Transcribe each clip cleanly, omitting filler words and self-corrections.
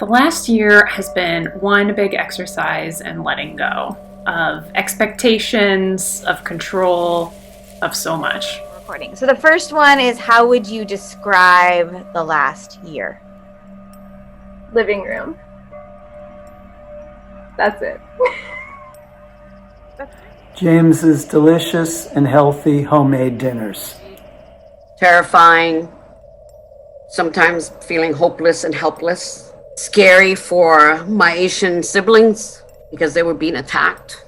The last year has been one big exercise in letting go of expectations, of control, of so much. Recording. So the first one is, how would you describe the last year? Living room. That's it. James's delicious and healthy homemade dinners. Terrifying, sometimes feeling hopeless and helpless. Scary for my Asian siblings because they were being attacked.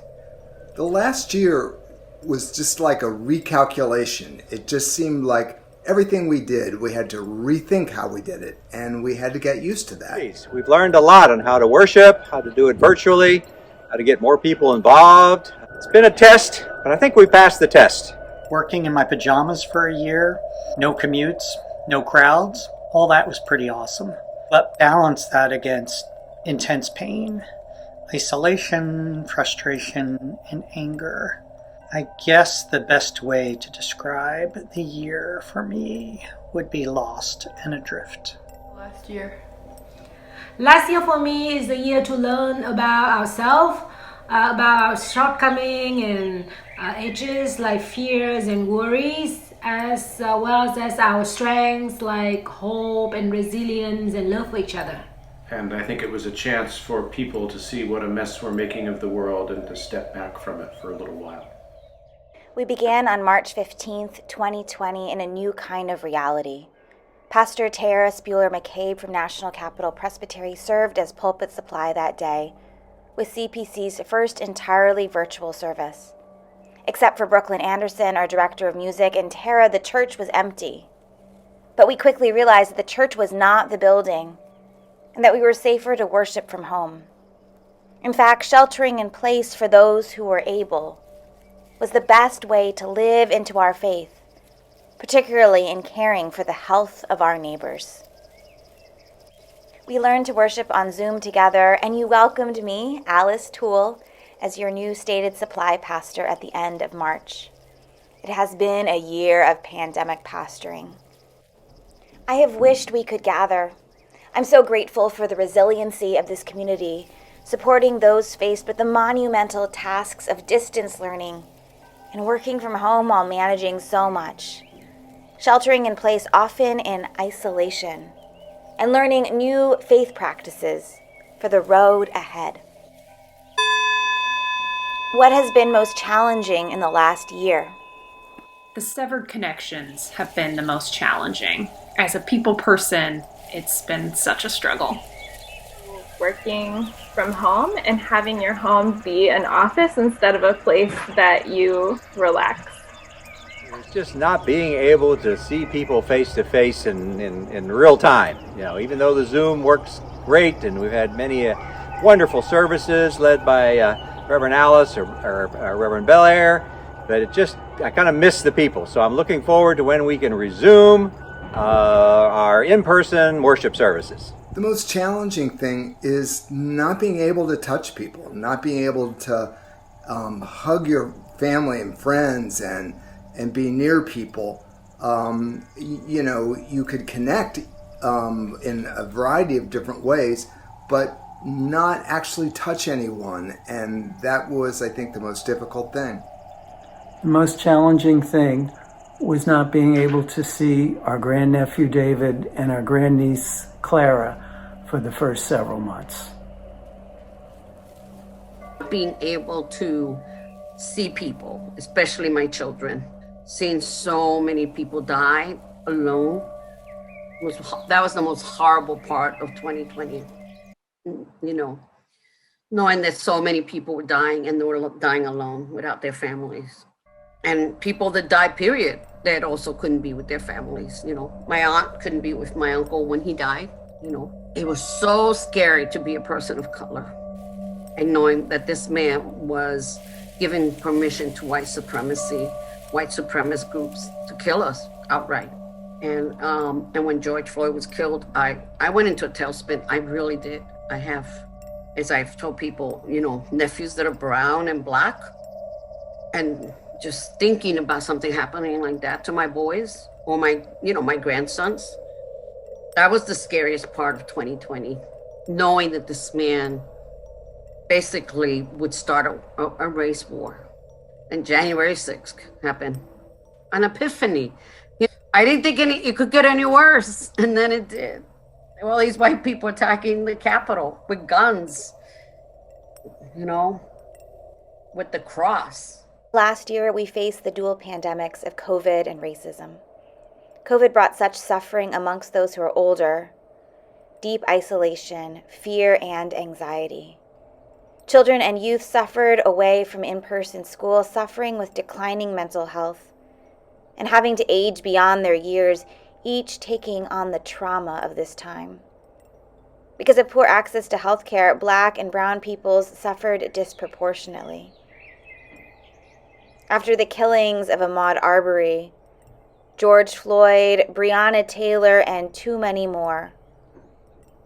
The last year was just like a recalculation. It just seemed like everything we did, we had to rethink how we did it, and we had to get used to that. We've learned a lot on how to worship, how to do it virtually, how to get more people involved. It's been a test, but I think we passed the test. Working in my pajamas for a year, no commutes, no crowds, all that was pretty awesome. But balance that against intense pain, isolation, frustration, and anger. I guess the best way to describe the year for me would be lost and adrift. Last year for me is the year to learn about ourselves, about our shortcomings and edges like fears and worries, as well as our strengths like hope and resilience and love for each other. And I think it was a chance for people to see what a mess we're making of the world and to step back from it for a little while. We began on March 15th, 2020 in a new kind of reality. Pastor Tara Spuler McCabe from National Capital Presbytery served as pulpit supply that day with CPC's first entirely virtual service. Except for Brooklyn Anderson, our director of music, and Tara, the church was empty. But we quickly realized that the church was not the building, and that we were safer to worship from home. In fact, sheltering in place for those who were able was the best way to live into our faith, particularly in caring for the health of our neighbors. We learned to worship on Zoom together, and you welcomed me, Alice Toole, as your new stated supply pastor at the end of March. It has been a year of pandemic pastoring. I have wished we could gather. I'm so grateful for the resiliency of this community, supporting those faced with the monumental tasks of distance learning and working from home while managing so much, sheltering in place often in isolation, and learning new faith practices for the road ahead. What has been most challenging in the last year? The severed connections have been the most challenging. As a people person, it's been such a struggle. Working from home and having your home be an office instead of a place that you relax. It's just not being able to see people face to face in real time. Even though the Zoom works great, and we've had many wonderful services led by Reverend Alice or Reverend Belair, but I kind of miss the people. So I'm looking forward to when we can resume our in-person worship services. The most challenging thing is not being able to touch people, not being able to hug your family and friends and be near people. You could connect in a variety of different ways, but not actually touch anyone. And that was, I think, the most difficult thing. The most challenging thing was not being able to see our grandnephew David and our grandniece Clara for the first several months. Being able to see people, especially my children, seeing so many people die alone, that was the most horrible part of 2020. Knowing that so many people were dying and they were dying alone without their families. And people that died, period, that also couldn't be with their families. My aunt couldn't be with my uncle when he died. It was so scary to be a person of color and knowing that this man was giving permission to white supremacist groups to kill us outright. And when George Floyd was killed, I went into a tailspin. I really did. I have, as I've told people, nephews that are brown and black, and just thinking about something happening like that to my boys or my grandsons. That was the scariest part of 2020. knowing that this man basically would start a race war. And January 6th happened. An epiphany. I didn't think it could get any worse, and then it did. All these white people attacking the Capitol with guns, with the cross. Last year, we faced the dual pandemics of COVID and racism. COVID brought such suffering amongst those who are older, deep isolation, fear, and anxiety. Children and youth suffered away from in-person school, suffering with declining mental health, and having to age beyond their years, each taking on the trauma of this time. Because of poor access to health care, Black and brown peoples suffered disproportionately. After the killings of Ahmaud Arbery, George Floyd, Breonna Taylor, and too many more,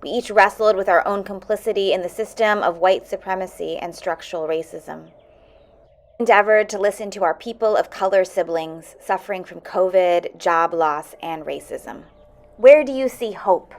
we each wrestled with our own complicity in the system of white supremacy and structural racism. Endeavored to listen to our people of color siblings suffering from COVID, job loss, and racism. Where do you see hope?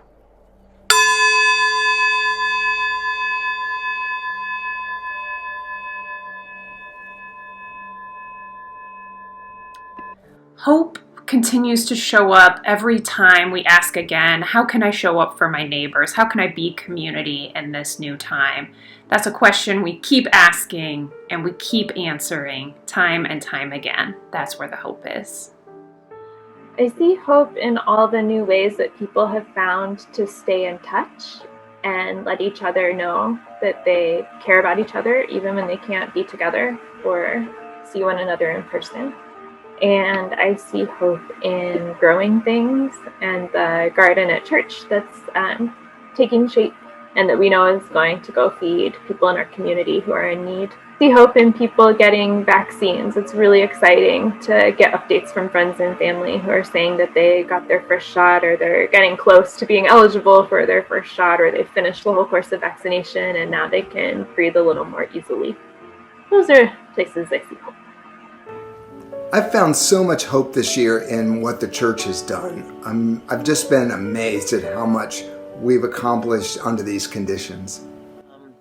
Hope continues to show up every time we ask again, how can I show up for my neighbors? How can I be community in this new time? That's a question we keep asking and we keep answering time and time again. That's where the hope is. I see hope in all the new ways that people have found to stay in touch and let each other know that they care about each other, even when they can't be together or see one another in person. And I see hope in growing things and the garden at church that's taking shape and that we know is going to go feed people in our community who are in need. I see hope in people getting vaccines. It's really exciting to get updates from friends and family who are saying that they got their first shot or they're getting close to being eligible for their first shot or they finished the whole course of vaccination and now they can breathe a little more easily. Those are places I see hope. I've found so much hope this year in what the church has done. I've just been amazed at how much we've accomplished under these conditions.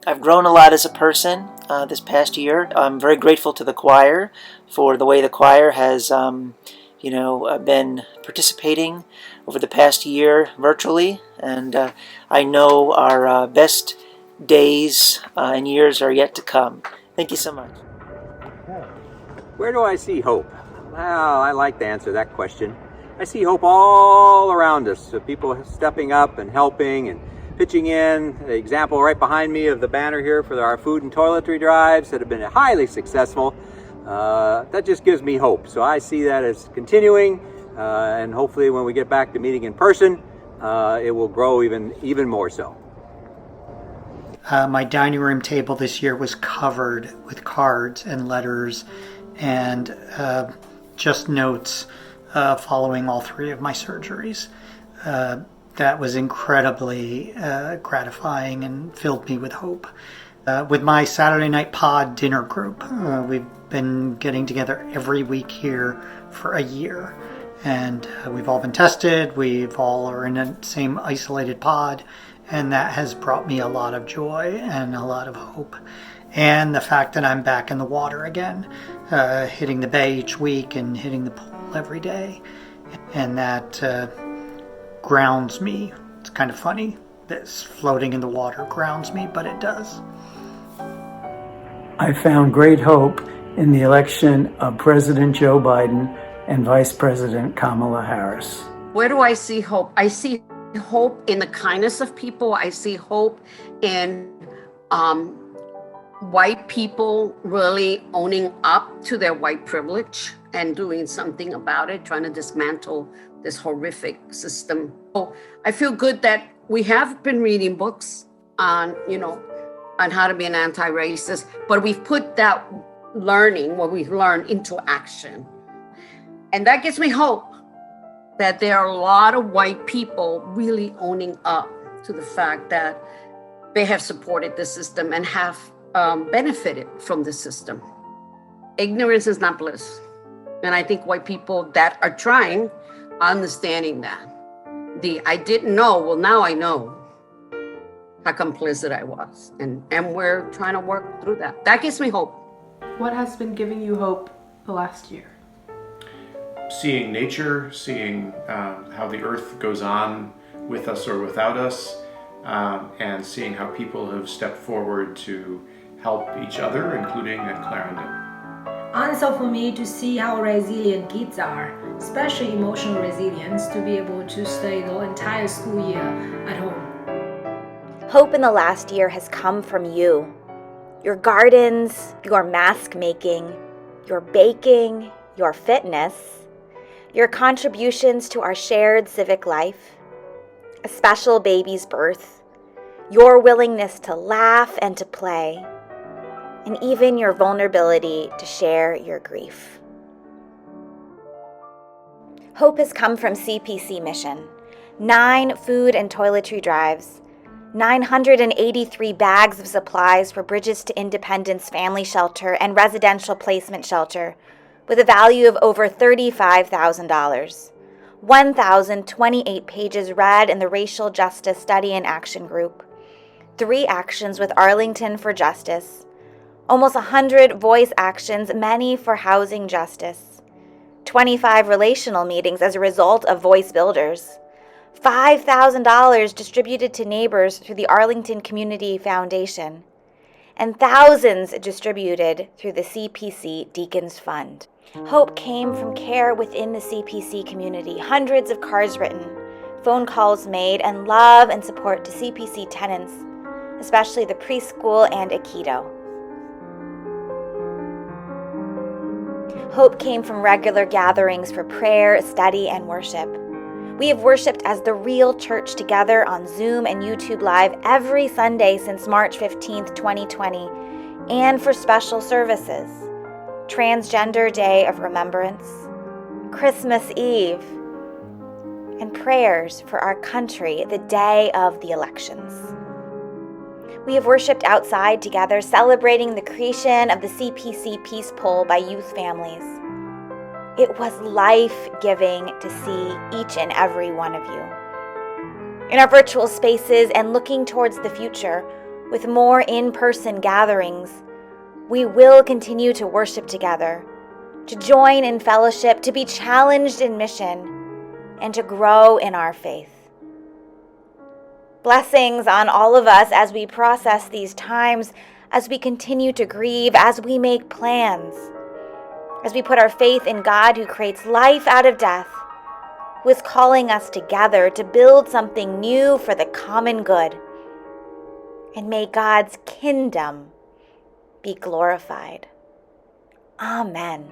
I've grown a lot as a person this past year. I'm very grateful to the choir for the way the choir has, been participating over the past year virtually. And I know our best days and years are yet to come. Thank you so much. Where do I see hope? Well, I like to answer that question. I see hope all around us. So people stepping up and helping and pitching in. The example right behind me of the banner here for our food and toiletry drives that have been highly successful. That just gives me hope. So I see that as continuing, and hopefully when we get back to meeting in person, it will grow even more so. My dining room table this year was covered with cards and letters and just notes following all three of my surgeries. That was incredibly gratifying and filled me with hope. With my Saturday night pod dinner group, we've been getting together every week here for a year. And we've all been tested, we've all are in the same isolated pod, and that has brought me a lot of joy and a lot of hope. And the fact that I'm back in the water again, hitting the bay each week and hitting the pool every day. And that grounds me. It's kind of funny that floating in the water grounds me, but it does. I found great hope in the election of President Joe Biden and Vice President Kamala Harris. Where do I see hope? I see hope in the kindness of people. I see hope in white people really owning up to their white privilege and doing something about it, trying to dismantle this horrific system. So I feel good that we have been reading books on how to be an anti-racist, but we've put that learning, what we've learned, into action. And that gives me hope that there are a lot of white people really owning up to the fact that they have supported the system and have benefited from the system. Ignorance is not bliss. And I think white people that are trying, understanding that. I didn't know, well, now I know. how complicit I was. And we're trying to work through that. That gives me hope. What has been giving you hope the last year? Seeing nature, seeing how the earth goes on with us or without us, and seeing how people have stepped forward to help each other, including at Clarendon. Also for me to see how resilient kids are, especially emotional resilience, to be able to stay the entire school year at home. Hope in the last year has come from you. Your gardens, your mask making, your baking, your fitness, your contributions to our shared civic life, a special baby's birth, your willingness to laugh and to play, and even your vulnerability to share your grief. Hope has come from CPC Mission, 9 food and toiletry drives, 983 bags of supplies for Bridges to Independence Family Shelter and Residential Placement Shelter with a value of over $35,000, 1,028 pages read in the Racial Justice Study and Action Group, 3 actions with Arlington for Justice, almost 100 voice actions, many for housing justice, 25 relational meetings as a result of Voice Builders, $5,000 distributed to neighbors through the Arlington Community Foundation, and thousands distributed through the CPC Deacons Fund. Hope came from care within the CPC community, hundreds of cards written, phone calls made, and love and support to CPC tenants, especially the preschool and Aikido. Hope came from regular gatherings for prayer, study, and worship. We have worshiped as the real church together on Zoom and YouTube Live every Sunday since March 15th, 2020, and for special services. Transgender Day of Remembrance, Christmas Eve, and prayers for our country the day of the elections. We have worshiped outside together, celebrating the creation of the CPC Peace Pole by youth families. It was life-giving to see each and every one of you. In our virtual spaces and looking towards the future, with more in-person gatherings, we will continue to worship together, to join in fellowship, to be challenged in mission, and to grow in our faith. Blessings on all of us as we process these times, as we continue to grieve, as we make plans, as we put our faith in God who creates life out of death, who is calling us together to build something new for the common good. And may God's kingdom be glorified. Amen.